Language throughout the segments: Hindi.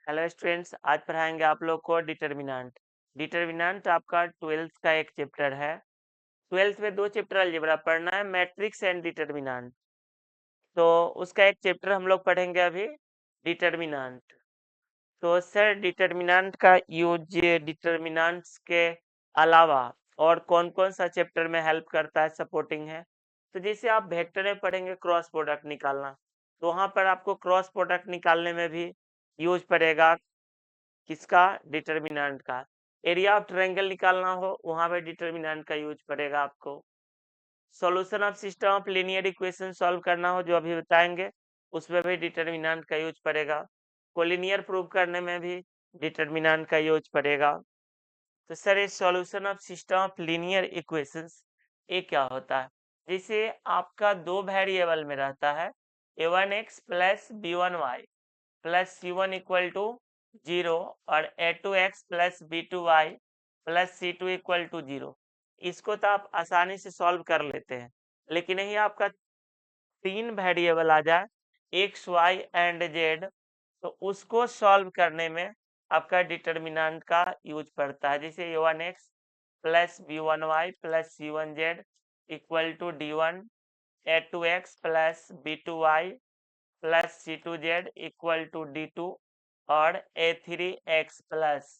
हेलो स्टूडेंट्स, आज पढ़ाएंगे आप लोग को डिटर्मिनेंट। डिटर्मिनेंट आपका 12th का एक चैप्टर है। 12th में 2 चैप्टर अलजेब्रा पढ़ना है, मैट्रिक्स एंड डिटर्मिनेंट। तो उसका एक चैप्टर हम लोग पढ़ेंगे अभी, डिटर्मिनेंट। तो सर, डिटर्मिनेंट का यूज डिटर्मिनेंट्स के अलावा और कौन कौन सा चैप्टर में हेल्प करता है, सपोर्टिंग है? तो जैसे आप वेक्टर में पढ़ेंगे क्रॉस प्रोडक्ट निकालना, तो वहां पर आपको क्रॉस प्रोडक्ट निकालने में भी यूज पड़ेगा। किसका? डिटर्मिनेंट का। एरिया ऑफ ट्रायंगल निकालना हो, वहां पे डिटर्मिनेंट का यूज पड़ेगा आपको। Solution of system of linear equation solve करना हो, जो अभी बताएंगे, उसमें भी डिटर्मिनेंट का यूज पड़ेगा। कोलिनियर प्रूव करने में भी डिटर्मिनेंट का यूज पड़ेगा। तो सर, ये solution of system of linear equations ये क्या होता है? जैसे आपका 2 वेरिएबल में रहता है, a1x plus b1y plus c1 equal to 0 और a2x plus b2y plus c2 equal to 0। इसको तो आप आसानी से सॉल्व कर लेते हैं, लेकिन यही आपका 3 वेरिएबल आ जाए, एक्स वाई एंड जेड, तो उसको सॉल्व करने में आपका डिटर्मिनेंट का यूज पड़ता है। जैसे a1x plus b1y plus c1z equal to d1, a2x plus b2y plus c2z equal to d2 और a3x plus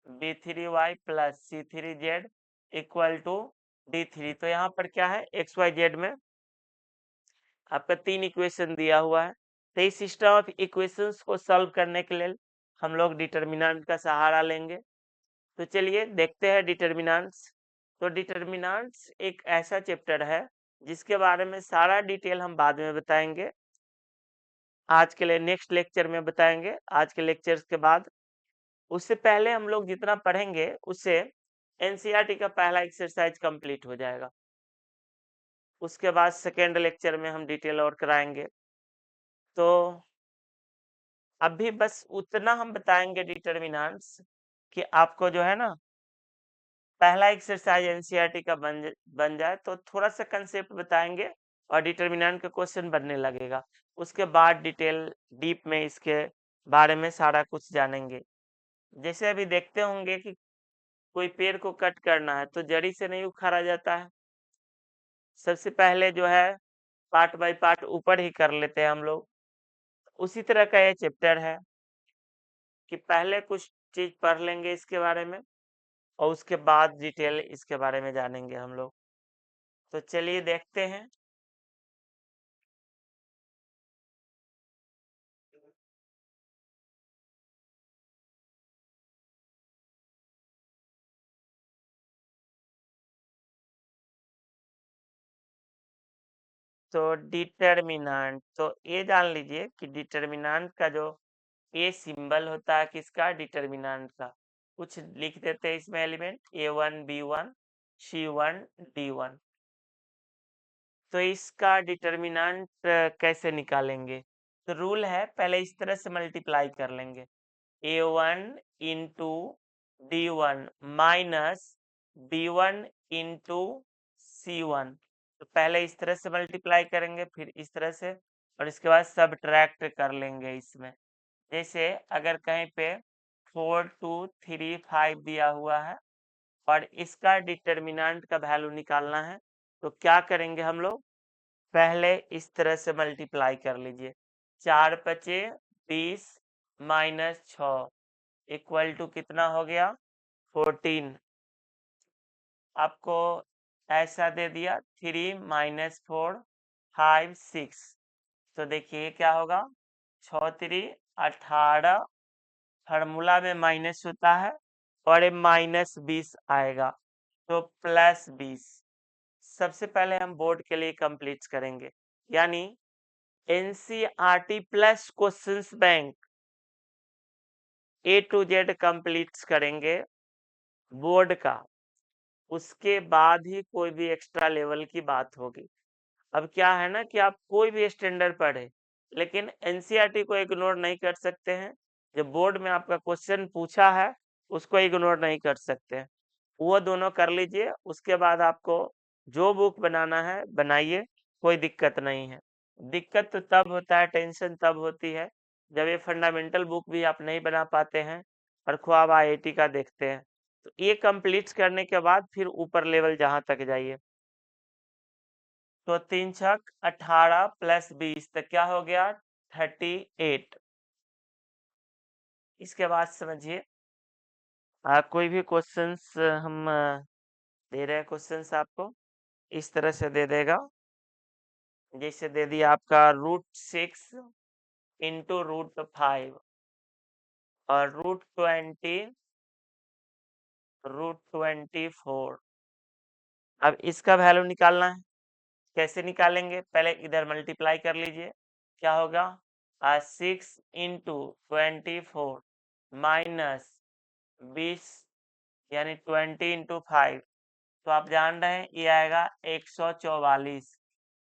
b3y plus c3z equal to d3। तो यहाँ पर क्या है, एक्स वाई जेड में आपका 3 इक्वेशन दिया हुआ है। तो इस सिस्टम ऑफ इक्वेशंस को सॉल्व करने के लिए हम लोग डिटर्मिनेंट का सहारा लेंगे। तो चलिए देखते हैं डिटर्मिनेंट्स। तो डिटर्मिनेंट्स एक ऐसा चैप्टर है जिसके बारे में सारा डिटेल हम बाद में बताएंगे। आज के लिए नेक्स्ट लेक्चर में बताएंगे, आज के लेक्चर्स के बाद। उससे पहले हम लोग जितना पढ़ेंगे उससे एनसीईआरटी का पहला एक्सरसाइज कंप्लीट हो जाएगा। उसके बाद सेकेंड लेक्चर में हम डिटेल और कराएंगे। तो अभी बस उतना हम बताएंगे डिटर्मिनेंट्स कि आपको जो है ना, पहला एक्सरसाइज एनसीईआरटी का बन जाए तो थोड़ा सा कंसेप्ट बताएंगे और डिटर्मिनेंट का क्वेश्चन बनने लगेगा। उसके बाद डिटेल डीप में इसके बारे में सारा कुछ जानेंगे। जैसे अभी देखते होंगे कि कोई पेड़ को कट करना है तो जड़ी से नहीं उखाड़ा जाता है, सबसे पहले जो है पार्ट बाय पार्ट ऊपर ही कर लेते हैं हम लोग। उसी तरह का ये चैप्टर है कि पहले कुछ चीज पढ़ लेंगे इसके बारे में और उसके बाद डिटेल इसके बारे में जानेंगे हम लोग। तो चलिए देखते हैं। तो डिटर्मिनेंट, तो ये जान लीजिए कि डिटर्मिनेंट का जो ए सिंबल होता है किसका? डिटर्मिनेंट का। कुछ लिख देते हैं इसमें element a1 b1 c1 d1। तो इसका डिटर्मिनेंट कैसे निकालेंगे? तो रूल है, पहले इस तरह से मल्टीप्लाई कर लेंगे, a1 into d1 minus b1 into c1। तो पहले इस तरह से मल्टीप्लाई करेंगे, फिर इस तरह से, और इसके बाद सब्ट्रैक्ट कर लेंगे इसमें। जैसे अगर कहीं पे 4 2 3 5 दिया हुआ है और इसका डिटर्मिनेंट का वैल्यू निकालना है, तो क्या करेंगे हम लोग? पहले इस तरह से मल्टीप्लाई कर लीजिए, 4 पचे 20 माइनस 6 इक्वल टू कितना हो गया? 14। आपको ऐसा दे दिया, 3 माइनस 4 5 6। तो देखिए क्या होगा, 6 3 18, फार्मूला में माइनस होता है और ये माइनस 20 आएगा, तो प्लस 20। सबसे पहले हम बोर्ड के लिए कंप्लीट करेंगे, यानी NCERT plus questions bank A to Z complete करेंगे बोर्ड का। उसके बाद ही कोई भी एक्स्ट्रा लेवल की बात होगी। अब क्या है ना कि आप कोई भी स्टैंडर्ड पढ़े, लेकिन एनसीईआरटी को इग्नोर नहीं कर सकते हैं। जब बोर्ड में आपका क्वेश्चन पूछा है, उसको इग्नोर नहीं कर सकते हैं। वो दोनों कर लीजिए, उसके बाद आपको जो बुक बनाना है बनाइए, कोई दिक्कत नहीं है। दिक्कत तो तब होता है, टेंशन तब होती है जब ये फंडामेंटल बुक भी आप नहीं बना पाते हैं और ख्वाब आईआईटी का देखते हैं, तो ये कंप्लीट करने के बाद फिर ऊपर लेवल जहां तक जाइए। तो 3 छक 18 प्लस 20 तो क्या हो गया 38। इसके बाद समझिए कोई भी क्वेश्चंस हम दे रहे हैं, क्वेश्चंस आपको इस तरह से दे देगा, जैसे दे दिया आपका √6 इंटू √5 और √24। अब इसका वैल्यू निकालना है। कैसे निकालेंगे, पहले इधर मल्टीप्लाई कर लीजिए, क्या होगा 6 इंटू 24 माइनस 20 यानी 20 इंटू 5, तो आप जान रहे हैं ये आएगा 144,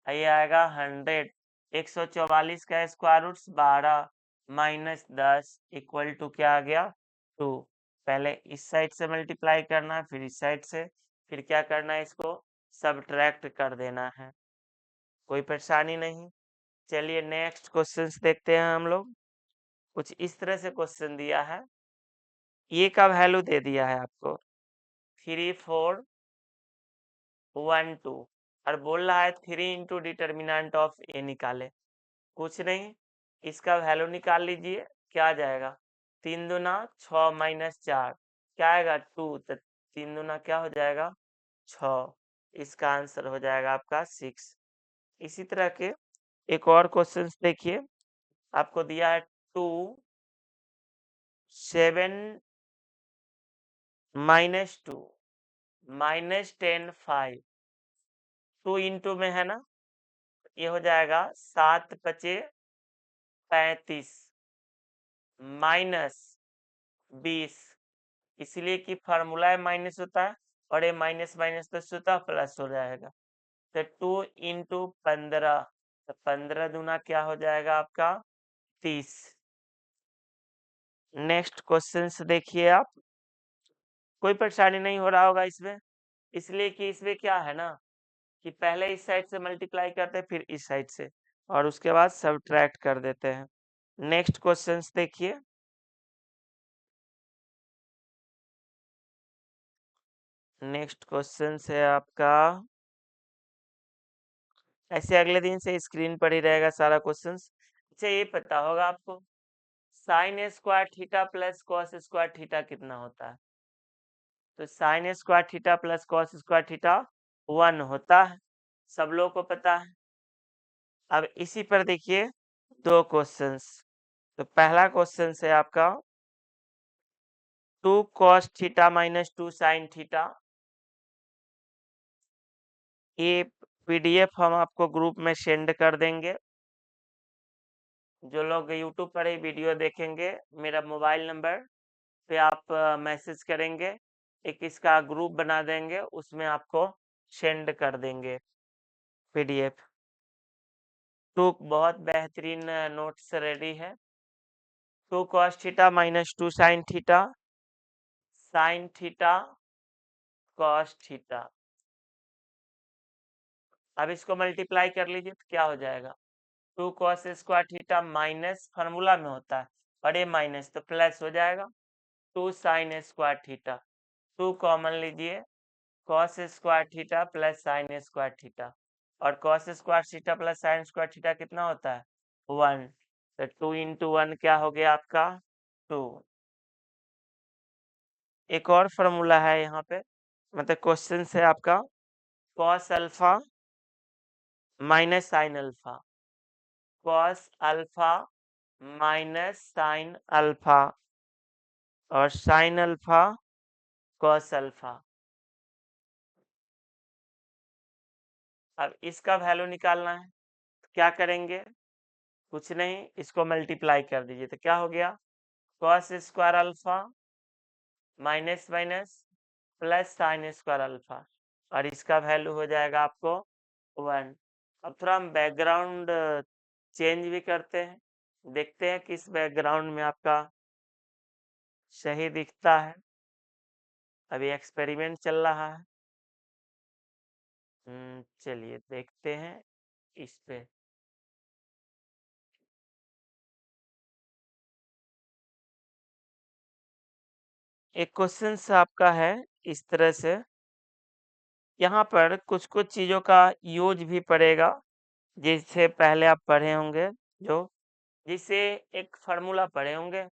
ये आएगा 100। 144 का square root 12 minus 10 equal to क्या आ गया 2। पहले इस साइड से मल्टीप्लाई करना है, फिर इस साइड से, फिर क्या करना है, इसको सब्ट्रैक्ट कर देना है। कोई परेशानी नहीं। चलिए नेक्स्ट क्वेश्चंस देखते हैं हम लोग। कुछ इस तरह से क्वेश्चन दिया है, ये का वैल्यू दे दिया है आपको 3412 और बोल रहा है 3 इंटू डिटर्मिनेंट ऑफ ए निकाले। कुछ नहीं, इसका वैल्यू निकाल लीजिए, क्या आ जाएगा 3 दूना 6 माइनस 4 क्या आएगा 2, तो 3 दूना क्या हो जाएगा 6, इसका आंसर हो जाएगा आपका 6। इसी तरह के एक और क्वेश्चन देखिए, आपको दिया है 2 7 माइनस 2 माइनस 10 5, 2 इंटू में है ना, ये हो जाएगा 7 पचे 35 माइनस 20, इसलिए कि फार्मूला है माइनस होता है और ये माइनस माइनस तो स्वतः प्लस हो जाएगा। तो 2 इंटू 15, तो 15 दूना क्या हो जाएगा आपका 30। नेक्स्ट क्वेश्चन देखिए आप, कोई परेशानी नहीं हो रहा होगा इसमें, इसलिए कि इसमें क्या है ना कि पहले इस साइड से मल्टीप्लाई करते हैं फिर इस साइड से और उसके बाद सब्ट्रैक्ट कर देते हैं। नेक्स्ट क्वेश्चंस देखिए, नेक्स्ट क्वेश्चन है आपका, ऐसे अगले दिन से स्क्रीन पर ही रहेगा सारा क्वेश्चंस। अच्छा ये पता होगा आपको sine square theta plus cos square theta कितना होता है, तो sine square theta plus cos square theta 1 होता है, सब लोगों को पता है। अब इसी पर देखिए दो क्वेश्चंस। तो पहला क्वेश्चन है आपका 2 cos theta minus 2 sine theta, ये पीडीएफ हम आपको ग्रुप में सेंड कर देंगे। जो लोग यूट्यूब पर ही वीडियो देखेंगे, मेरा मोबाइल नंबर पे आप मैसेज करेंगे, एक इसका ग्रुप बना देंगे, उसमें आपको सेंड कर देंगे पीडीएफ। टू बहुत बेहतरीन नोट्स रेडी है। 2 cos theta minus 2 sine theta, sine theta cos theta. अब इसको मल्टीप्लाई कर लीजिए तो क्या हो जाएगा 2 cos square theta minus formula में होता है और ये माइनस तो प्लस हो जाएगा 2 साइन स्क्वायर थीटा, 2 कॉमन लीजिए, cos square theta plus sine square theta, और cos square theta plus sine square theta कितना होता है 1, तो 2 इंटू 1 क्या हो गया आपका 2। एक और फॉर्मूला है यहाँ पे, मतलब क्वेश्चन है आपका cos alpha minus sine alpha, cos alpha minus sine alpha और साइन अल्फा cos अल्फा। अब इसका वैल्यू निकालना है, तो क्या करेंगे, कुछ नहीं, इसको मल्टीप्लाई कर दीजिए तो क्या हो गया cos square alpha minus minus plus sine square alpha और इसका वैल्यू हो जाएगा आपको 1। अब थोड़ा हम बैकग्राउंड चेंज भी करते हैं, देखते हैं किस बैकग्राउंड में आपका सही दिखता है। अभी एक्सपेरिमेंट चल रहा है। चलिए देखते हैं इस पे। एक क्वेश्चन आपका है इस तरह से, यहाँ पर कुछ कुछ चीजों का यूज भी पड़ेगा, जिससे पहले आप पढ़े होंगे, जो जिसे एक फार्मूला पढ़े होंगे,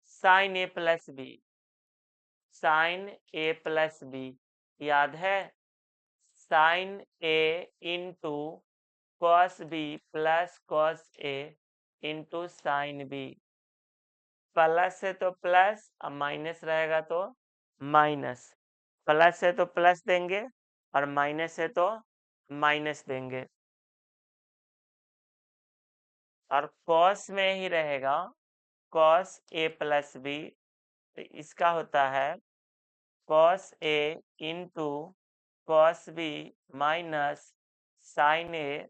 sine A plus B. Sine A plus B याद है? Sine A into cos B plus cos A into sine B. Plus है तो प्लस, और माइनस रहेगा तो माइनस। प्लस है तो प्लस देंगे, और माइनस है तो माइनस देंगे। और कॉस में ही रहेगा कॉस ए प्लस बी, तो इसका होता है cos A into cos B minus sine A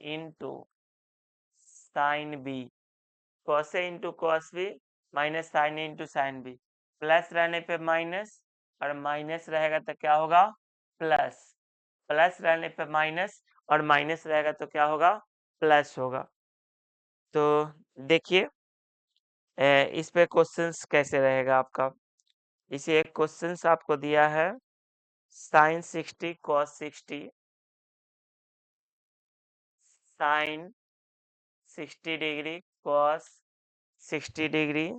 into sine B. Cos A into cos B minus sine A into sine B. Plus रहने पे माइनस, और माइनस रहेगा तो क्या होगा? प्लस। प्लस रहने पे माइनस, और माइनस रहेगा तो क्या होगा? प्लस होगा। तो देखिए इस पे क्वेश्चंस कैसे रहेगा आपका। इसे एक क्वेश्चंस आपको दिया है, sine 60 cos 60, sine 60 degree cos 60 degree,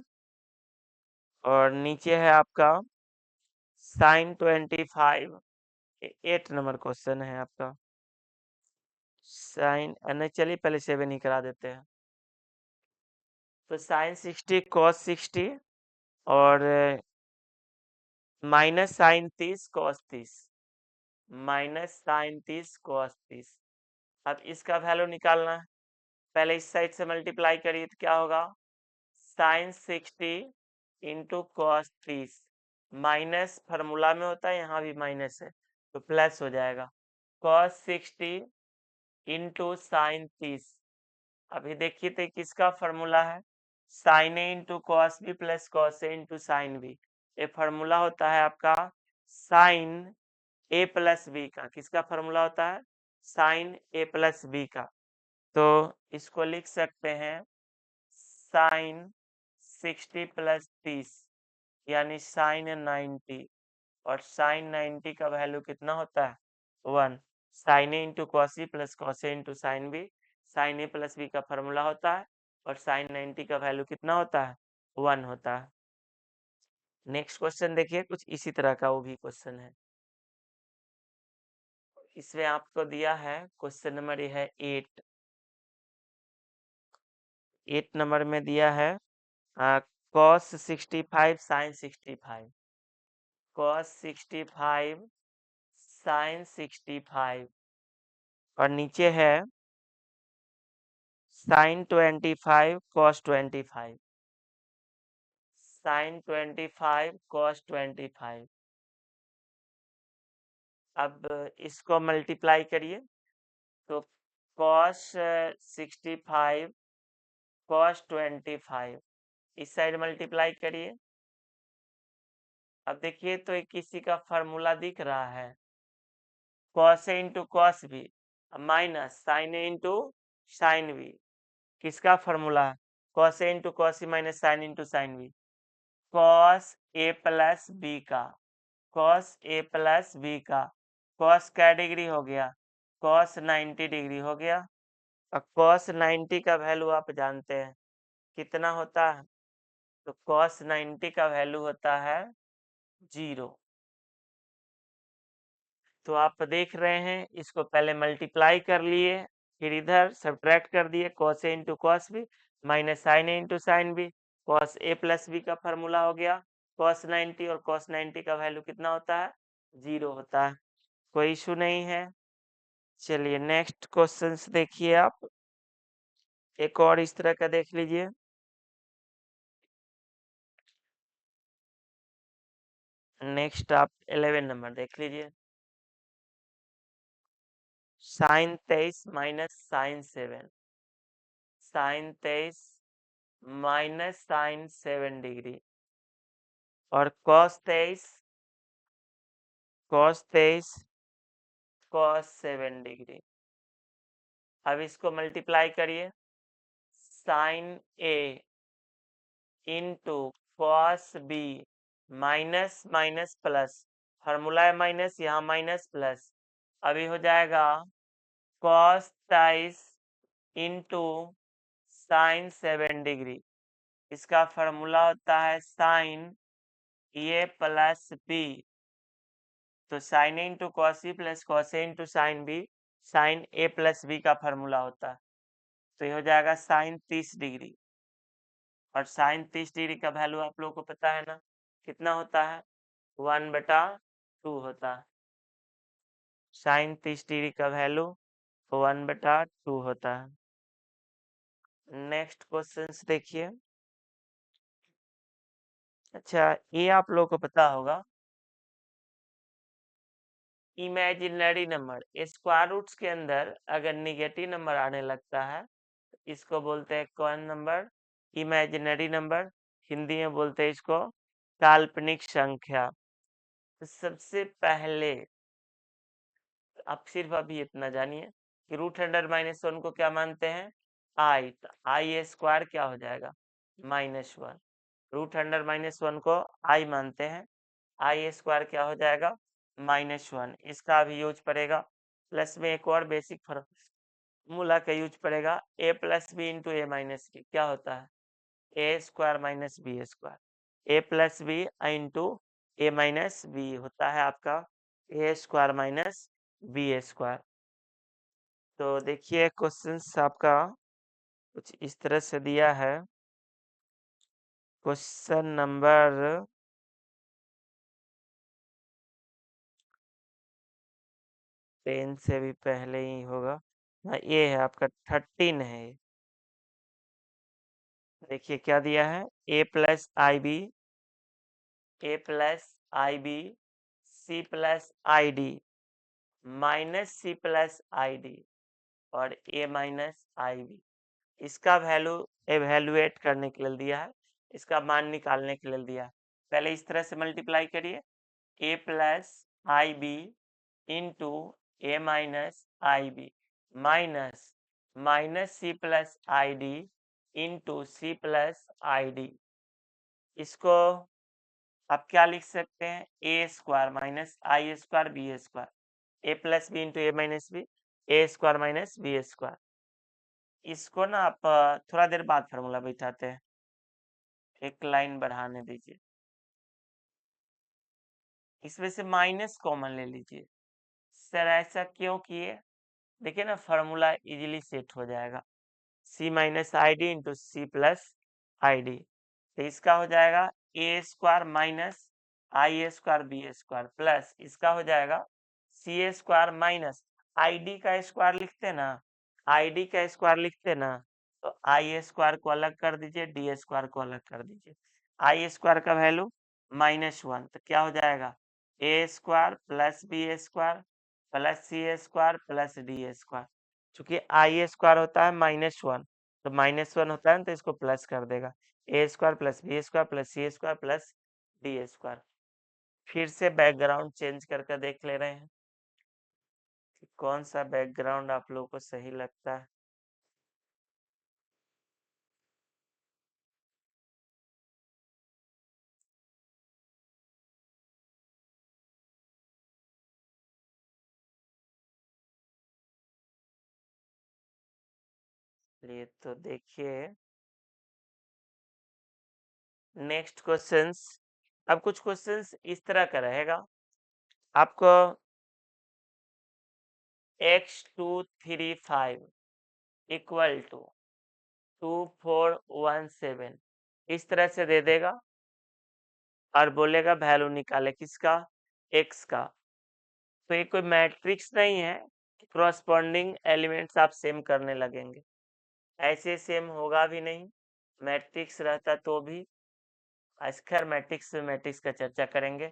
और नीचे है आपका साइन 25। 8 नंबर क्वेश्चन है आपका। साइन नहीं, चलिए पहले 7 ही करा देते हैं। तो साइन 60 कॉस 60, और minus sine 30 cos 30, minus sine 30 cos 30। अब इसका वैल्यू निकालना है, पहले इस साइड से मल्टीप्लाई करिए तो क्या होगा? Sine 60 into cos 30, minus formula में होता है, यहाँ भी माइनस है तो प्लस हो जाएगा। Cos 60 into sine 30। अभी देखिए तो किसका फार्मूला है? Sine A into cos B plus cos A into sine B. ये फार्मूला होता है आपका साइन ए प्लस बी का। किसका फार्मूला होता है? साइन ए प्लस बी का। तो इसको लिख सकते हैं साइन 60 प्लस 30, यानी साइन 90। और साइन 90 का वैल्यू कितना होता है? 1। Sine A into cos B plus cos A into sine B. Sine A plus B का फार्मूला होता है, और साइन 90 का वैल्यू कितना होता है? 1 होता है। नेक्स्ट क्वेश्चन देखिए, कुछ इसी तरह का वो भी क्वेश्चन है। इसमें आपको दिया है क्वेश्चन नंबर ये है 8। 8 नंबर में दिया है cos 65 sin 65। cos 65 sin 65, और नीचे है sin 25 cos 25। sin 25 cos 25। अब इसको मल्टीप्लाई करिए तो cos 65 cos 25, इस साइड मल्टीप्लाई करिए। अब देखिए तो एक किसी का फार्मूला दिख रहा है, cos A into cos B minus sine A into sine B. किसका फार्मूला है? cos A into cos B minus sine into sine B. cos A plus B का। cos ए प्लस बी का। cos क्या डिग्री हो गया? cos 90 डिग्री हो गया। और cos 90 का वैल्यू आप जानते हैं कितना होता है? तो cos 90 का वैल्यू होता है 0। तो आप देख रहे हैं, इसको पहले मल्टीप्लाई कर लिए, फिर इधर सब्ट्रैक्ट कर दिए, cos A into cos B minus sine A into sine B. cos A plus B का फार्मूला हो गया cos 90, और cos 90 का वैल्यू कितना होता है? 0 होता है। कोई इशू नहीं है। चलिए नेक्स्ट क्वेश्चन देखिए आप, एक और इस तरह का देख लीजिए। नेक्स्ट आप 11 नंबर देख लीजिए। Sine 23 minus sine 7। Sine 23 minus sine 7 degree, और cos 23 cos 23 cos 7 डिग्री। अब इसको मल्टीप्लाई करिए, sine A into cos B minus minus plus, formula है माइनस, यहाँ माइनस प्लस, अभी हो जाएगा कॉस 23 इंटू साइन 7 डिग्री। इसका फॉर्मूला होता है साइन ए प्लस बी, तो sine A into cos C plus cos A into sine B, sine A plus B का फॉर्मूला होता है। तो ये हो जाएगा साइन 30 डिग्री, और साइन 30 डिग्री का वैल्यू आप लोगों को पता है ना, कितना होता है, 1/2 होता है। साइन 30 डिग्री का वैल्यू 1/2 होता है। नेक्स्ट क्वेश्चन देखिए। अच्छा, ये आप लोगों को पता होगा, इमेजिनरी नंबर स्क्वायर रूट्स के अंदर अगर निगेटिव नंबर आने लगता है, इसको बोलते हैं कौन नंबर, इमेजिनरी नंबर, हिंदी में बोलते हैं इसको काल्पनिक संख्या। तो सबसे पहले आप सिर्फ अभी इतना जानिए कि √100 को क्या मानते हैं, आई, तो आई स्क्वायर क्या हो जाएगा, -1। √100 को आई मानते हैं, आई स्क्वायर क्या हो जाएगा, -1। इसका भी यूज पड़ेगा, प्लस में एक और बेसिक फॉर्मूला का यूज पड़ेगा, ए plus B into A minus B, क्या होता है, ए square minus B square, A plus B into A minus B होता है आपका ए स्क्वायर माइनस बी स्क्वायर। तो देखिए क्वेश्चन आपका कुछ इस तरह से दिया है। क्वेश्चन नंबर 10 से भी पहले ही होगा, हाँ ये है आपका 13 है। देखिए क्या दिया है, A plus I B, A plus I B, C plus I D, minus C plus I D, और ए माइनस आई बी। इसका वैल्यू एवेल्युएट करने के लिए दिया है, इसका मान निकालने के लिए दिया है। पहले इस तरह से मल्टीप्लाई करिए, A plus I B into A minus I B, minus minus C plus I D into C plus I D. इसको आप क्या लिख सकते हैं, A square minus I square B square, A plus B into A minus B, A square minus B square. इसको ना आप थोड़ा देर बाद फार्मूला बैठाते हैं, एक लाइन बढ़ाने दीजिए, इसमें से माइनस कॉमन ले लीजिए। सर ऐसा क्यों किए, देखिए ना फार्मूला इजीली सेट हो जाएगा, C minus I D into C plus I D. तो इसका हो जाएगा A square minus I square B square, plus इसका हो जाएगा C square minus I D का स्क्वायर लिखते ना, आई डी का स्क्वायर लिखते ना, तो आई स्क्वायर को अलग कर दीजिए, डी स्क्वायर को अलग कर दीजिए। आई स्क्वायर का वैल्यू -1, तो क्या हो जाएगा, A square plus B square plus C square plus D square. चूंकि आई स्क्वायर होता है -1, तो -1 होता है ना, तो इसको प्लस कर देगा, A square plus B square plus C square plus D square. फिर से बैकग्राउंड चेंज करके देख ले रहे हैं कि कौन सा बैकग्राउंड आप लोगों को सही लगता है। चलिए तो देखिए नेक्स्ट क्वेश्चंस। अब कुछ क्वेश्चंस इस तरह का रहेगा, आपको x235 इक्वल टू 2417 इस तरह से दे देगा, और बोलेगा वैल्यू निकाले किसका, x का। तो ये कोई मैट्रिक्स नहीं है, क्रॉसपॉन्डिंग एलिमेंट्स आप सेम करने लगेंगे, ऐसे सेम होगा भी नहीं, मैट्रिक्स रहता तो भी। खैर मैट्रिक्स से मैट्रिक्स का चर्चा करेंगे।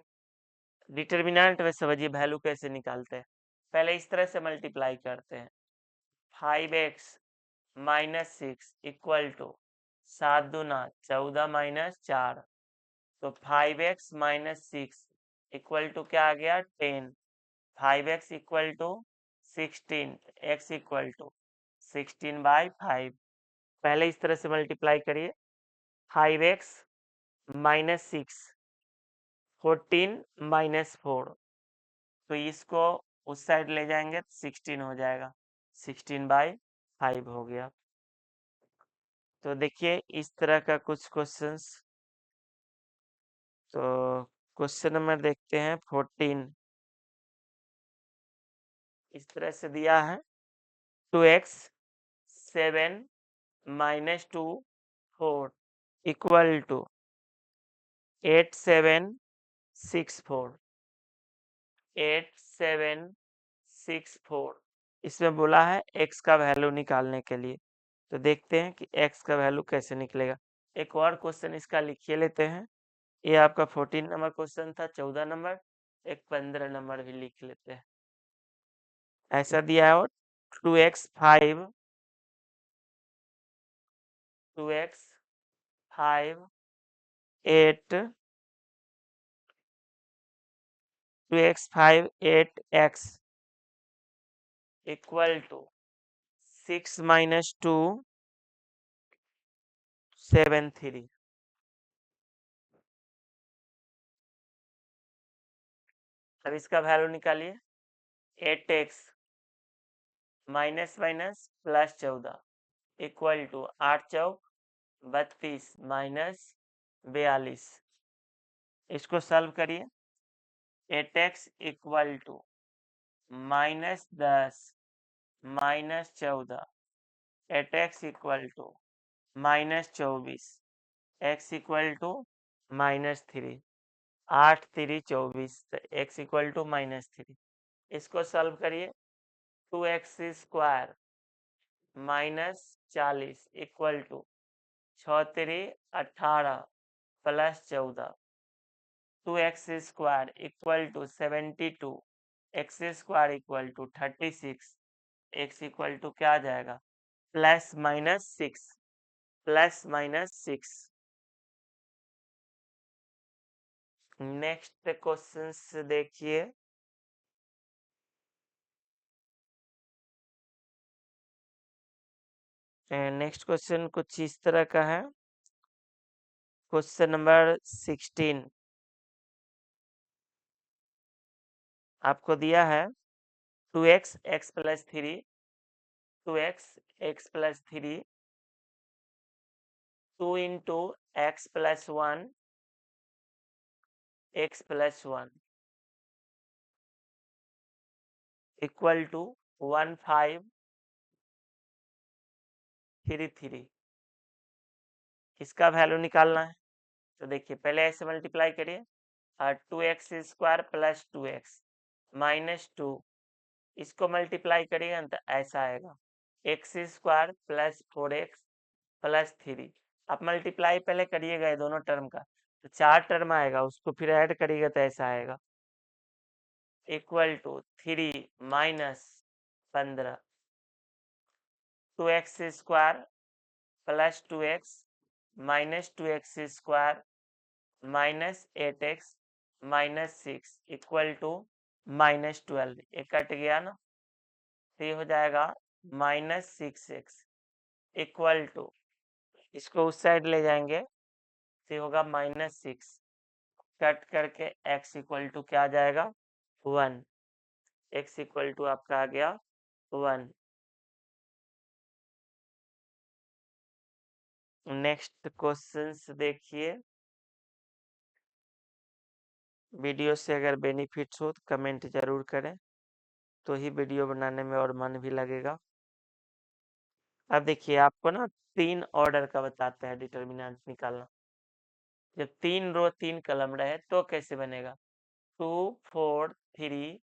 डिटर्मिनेंट में समझिए वैल्यू कैसे निकालते हैं, पहले इस तरह से मल्टीप्लाई करते हैं, 5x माइनस 6 इक्वल टू 7 दूना 14 माइनस 4, तो 5x माइनस 6 इक्वल टू क्या आ गया 10, 5x equal to 16, x equal to 16/5। पहले इस तरह से मल्टीप्लाई करिए, 5x माइनस 6, 14 माइनस 4, तो इसको उस साइड ले जाएंगे तो 16 हो जाएगा, 16/5 हो गया। तो देखिए इस तरह का कुछ क्वेश्चंस। तो क्वेश्चन नंबर देखते हैं 14। इस तरह से दिया है 2x 7 माइनस 2 4 इक्वल टू 8 7 6 4, 8 7 6 4। इसमें बोला है x का वैल्यू निकालने के लिए। तो देखते हैं कि x का वैल्यू कैसे निकलेगा। एक और क्वेश्चन इसका लिखिए लेते हैं। ये आपका 14 नंबर क्वेश्चन था, 14 नंबर, एक 15 नंबर भी लिख लेते हैं। ऐसा दिया है 2x 5 2x 5 8 2x 5 8x equal to 6 minus 2 7 3। अब इसका वैल्यू निकालिए। 8x minus minus plus 14 equal to 8 चौक 32 माइनस 42। इसको सॉल्व करिए। 8x equal to minus 10 minus 14, 8x equal to minus 24, x equal to minus 3, 8 3 24, तो x इक्वल टू माइनस 3। इसको सॉल्व करिए। 2x square minus 40 equal to 6 3 18 plus 14, 2x square equal to 72, x square equal to 36, x equal to क्या आ जाएगा, plus minus 6, plus minus 6। Next question देखिए। नेक्स्ट क्वेश्चन कुछ इस तरह का है। क्वेश्चन नंबर 16 आपको दिया है 2x x plus 3, 2x x plus 3, 2 into x plus 1 x plus 1 equal to 1 5 3 3। इसका वैल्यू निकालना है। तो देखिए पहले ऐसे मल्टीप्लाई करिए, 2x square plus 2x minus 2, इसको मल्टीप्लाई करिएगा तो ऐसा आएगा, x square plus 4x plus 3। आप मल्टीप्लाई पहले करिएगा ये दोनों टर्म का, तो 4 टर्म आएगा, उसको फिर ऐड करिएगा तो ऐसा आएगा, equal to 3 minus 15, 2x square plus 2x minus 2x square minus 8x minus 6 equal to minus 12। ये कट गया ना, तो ये हो जाएगा माइनस 6x इक्वल टू, इसको उस साइड ले जाएंगे तो होगा माइनस 6, कट करके x इक्वल टू क्या आ जाएगा 1, x इक्वल टू आपका आ गया 1। नेक्स्ट क्वेश्चंस देखिए। वीडियो से अगर बेनिफिट्स हो तो कमेंट जरूर करें, तो ही वीडियो बनाने में और मन भी लगेगा। अब देखिए आपको ना 3 ऑर्डर का बताते हैं डिटर्मिनेंट निकालना। जब 3 रो 3 कॉलम रहे तो कैसे बनेगा, 2 4 3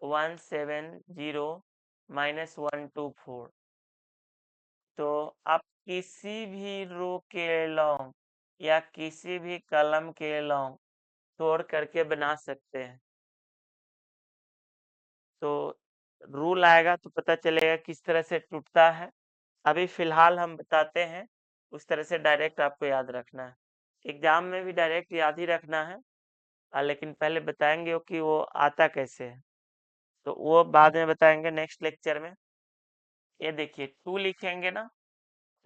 1 7 0 माइनस 1 2 4। तो आप किसी भी रो के लॉन्ग या किसी भी कॉलम के लॉन्ग तोड़ करके बना सकते हैं। तो रूल आएगा तो पता चलेगा किस तरह से टूटता है। अभी फिलहाल हम बताते हैं, उस तरह से डायरेक्ट आपको याद रखना है। एग्जाम में भी डायरेक्ट याद ही रखना है, लेकिन पहले बताएंगे कि वो आता कैसे है, तो वो बाद में बताएंगे नेक्स्ट लेक्चर में। ये देखिए 2 लिखेंगे ना,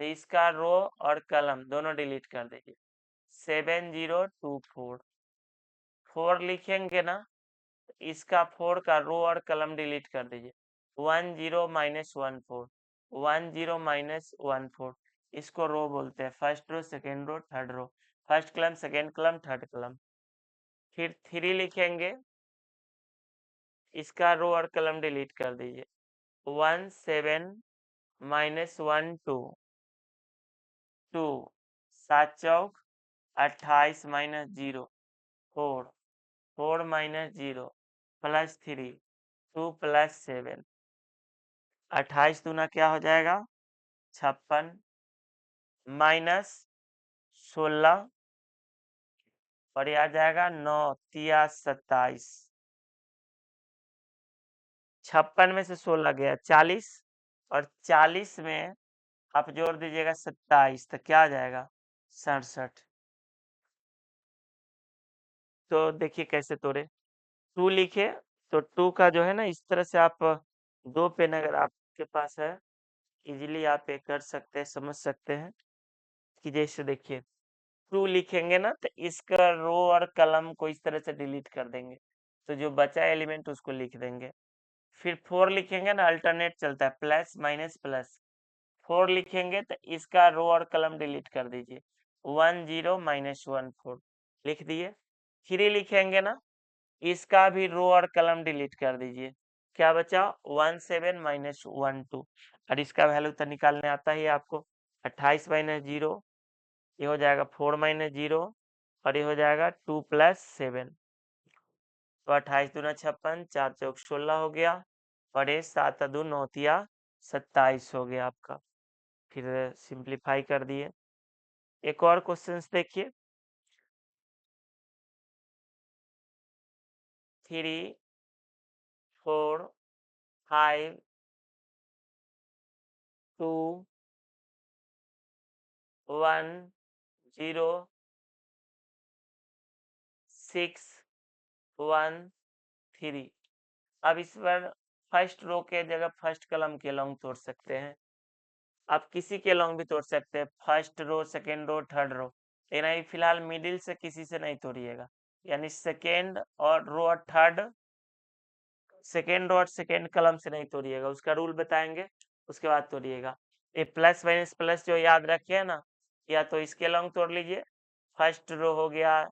तो इसका रो और कलम दोनों डिलीट कर दीजिए। 7024 4 लिखेंगे ना, इसका 4 का रो और कलम डिलीट कर दीजिए। 10 -14 10 - 14 इसको रो बोलते हैं। First row, second row, third row, first column, second column, third column. फिर 3 लिखेंगे, इसका रो और कलम डिलीट कर दीजिए। 17 -1 2 2 7 चौक 28 -0 4 4 -0 +3 2 +7 28 दूना क्या हो जाएगा 56 -16 और ये आ जाएगा 9 तिया 27। 56 में से 16 गया 40 और 40 में आप जोड़ दीजिएगा 27 तो क्या आ जाएगा 67। तो देखिए कैसे तोड़े। 2 लिखे तो 2 का जो है ना इस तरह से आप 2 पेन अगर आपके पास है इजीली आप ये कर सकते हैं, समझ सकते हैं कि जैसे देखिए 2 लिखेंगे ना तो इसका रो और कलम को इस तरह से डिलीट कर देंगे, तो जो बचा एलिमेंट उसको लिख देंगे। फिर 4 लिखेंगे ना, अल्टरनेट चलता है प्लस माइनस प्लस। 4 लिखेंगे तो इसका रो और कलम डिलीट कर दीजिए। 10 -14 लिख दिए। 3 लिखेंगे ना, इसका भी रो और कलम डिलीट कर दीजिए। क्या बचा 17 -12 और इसका वैल्यू तो निकालने आता ही है आपको। 28 -0 ये हो जाएगा 4 -0 और ये हो जाएगा 2 +7। तो 28 दूना 56 4 चौक 16 हो गया और ये 7 दू 9 तिया 27 हो गया आपका। फिर सिंप्लीफाई कर दिए। एक और क्वेश्चन देखिए। 3 4 5 2 1 0 6 1 3। अब इस पर फर्स्ट रो के जगह फर्स्ट कलम के लॉन्ग तोड़ सकते हैं। आप किसी के लॉन्ग भी तोड़ सकते हैं, first row, second row, third row, लेकिन अभी फिलहाल मिडिल से किसी से नहीं तोड़िएगा। यानी सेकेंड और रो और थर्ड, सेकेंड रो और सेकेंड कलम से नहीं तोड़िएगा, उसका रूल बताएंगे उसके बाद तोड़िएगा। ये प्लस माइनस प्लस जो याद रखिए ना, या तो इसके लॉन्ग तोड़ लीजिए, फर्स्ट रो हो गया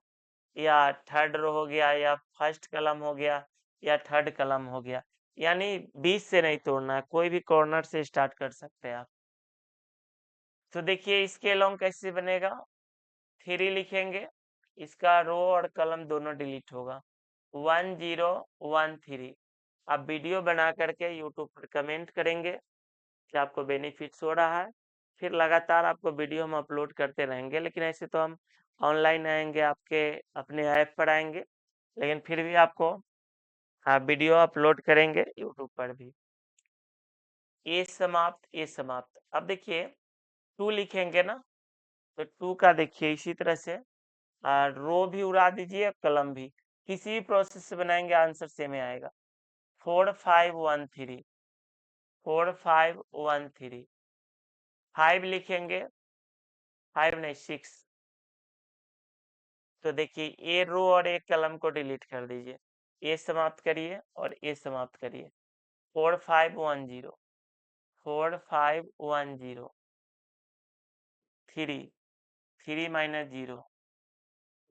या थर्ड रो हो गया या फर्स्ट कलम हो गया या थर्ड कलम हो गया। यानी बीच से नहीं तोड़ना है, कोई भी कॉर्नर से स्टार्ट कर सकते हैं आप। तो देखिए इसके लॉन्ग कैसे बनेगा। 3 लिखेंगे, इसका रो और कलम दोनों डिलीट होगा। 1013। आप वीडियो बना करके यूट्यूब पर कमेंट करेंगे कि आपको बेनिफिट्स हो रहा है। फिर लगातार आपको वीडियो हम अपलोड करते रहेंगे, लेकिन ऐसे तो हम ऑनलाइन आएंगे, आपके अपने ऐप पर आएंगे, लेकिन फिर भी आपको वीडियो अपलोड करेंगे यूट्यूब पर भी। ये समाप्त, ये समाप्त। अब देखिए 2 लिखेंगे ना, तो 2 का देखिए इसी तरह से रो भी उड़ा दीजिए, कलम भी, किसी भी प्रोसेस से बनाएंगे आंसर सेम ही आएगा। 4513 4513 5 लिखेंगे, 5 नहीं 6। तो देखिए ए रो और एक कलम को डिलीट कर दीजिए, ए समाप्त करिए और ए समाप्त करिए। 4510 4510 3 3 -0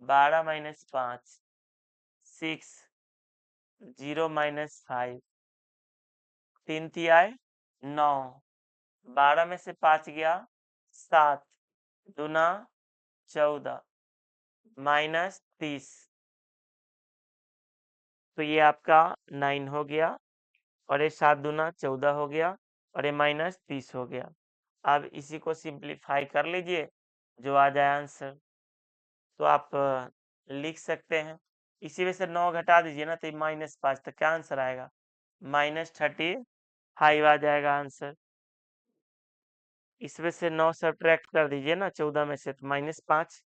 12 -5 6 0 -5 3 तिहाई 9 12 में से 5 गया 7 दूना 14 -30। तो ये आपका 9 हो गया और ये 7 दूना 14 हो गया और ये -30 हो गया। अब इसी को सिंप्लीफाई कर लीजिए, जो आ जाए आंसर तो आप लिख सकते हैं। इसी में से 9 घटा दीजिए ना, तो -5, तो क्या आंसर आएगा -35 आ जाएगा आंसर। इसमें से 9 सब्ट्रैक्ट कर दीजिए ना 14 में से, तो -5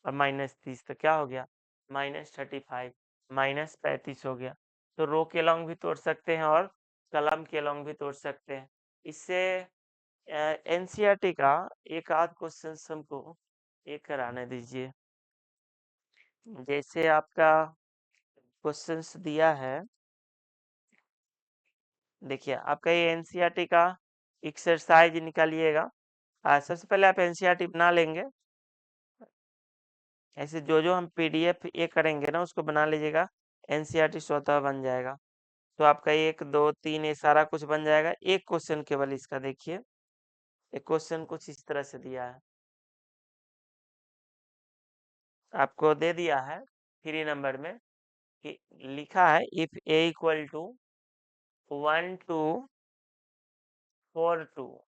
और -30 तो क्या हो गया -35 -35 हो गया। तो रो के लॉन्ग भी तोड़ सकते हैं और कलम के लॉन्ग भी तोड़ सकते हैं। इससे एनसीईआरटी का एक आध क्वेश्चन हमको ये कराने दीजिए। जैसे आपका क्वेश्चंस दिया है, देखिए आपका ये एनसीईआरटी का एक्सरसाइज निकालिएगा। सबसे पहले आप एनसीईआरटी बना लेंगे। ऐसे जो जो हम पीडीएफ ये करेंगे ना उसको बना लीजिएगा, एनसीईआरटी स्वतः बन जाएगा। तो आपका 1 2 3 ये सारा कुछ बन जाएगा। एक क्वेश्चन केवल इसका देखिए, एक क्वेश्चन कुछ इस तरह से दिया है, आपको दे दिया है 3 नंबर में कि लिखा है इफ ए इक्वल टू 1 2 4 2,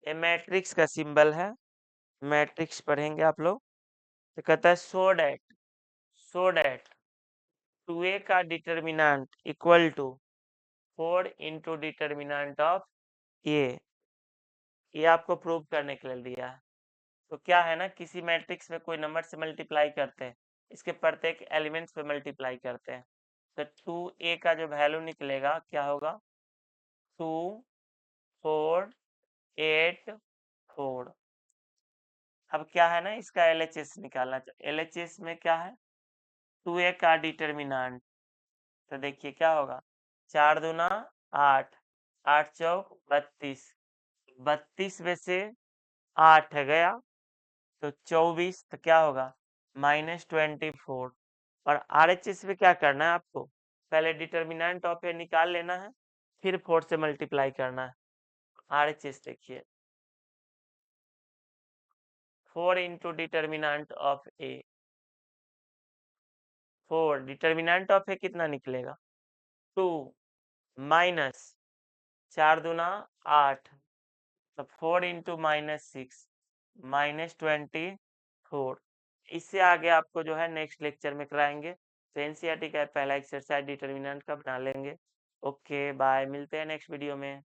ये मैट्रिक्स का सिंबल है। मैट्रिक्स पढ़ेंगे आप लोग। तो कहता है सो डैट 2a का determinant equal to 4 into determinant of ये आपको प्रूव करने के लिए दिया है। तो क्या है ना, किसी मैट्रिक्स में कोई नंबर से मल्टीप्लाई करते हैं, इसके प्रत्येक एलिमेंट्स पे मल्टीप्लाई करते हैं, तो 2a का जो वैल्यू निकलेगा क्या होगा, 2 4 8 4। अब क्या है ना, इसका एलएचएस निकालना। एलएचएस में क्या है, 2a का डिटर्मिनेंट, तो देखिए क्या होगा, 4 दूना 8, 8 चौक 32, 32 में से 8 गया तो 24, तो क्या होगा -24। और आरएचएस में क्या करना है आपको, पहले डिटर्मिनेंट ऑफ ए निकाल लेना है, फिर 4 से मल्टीप्लाई करना है। आरएचएस देखिए, 4 into determinant of A, 4 determinant of A कितना निकलेगा 2 माइनस 4 दूना 8, तो 4 इंटू -6 -24। इससे आगे आपको जो है नेक्स्ट लेक्चर में कराएंगे। तो एनसीईआरटी का पहला एक्सरसाइज डिटर्मिनेंट का बना लेंगे। ओके बाय, मिलते हैं नेक्स्ट वीडियो में।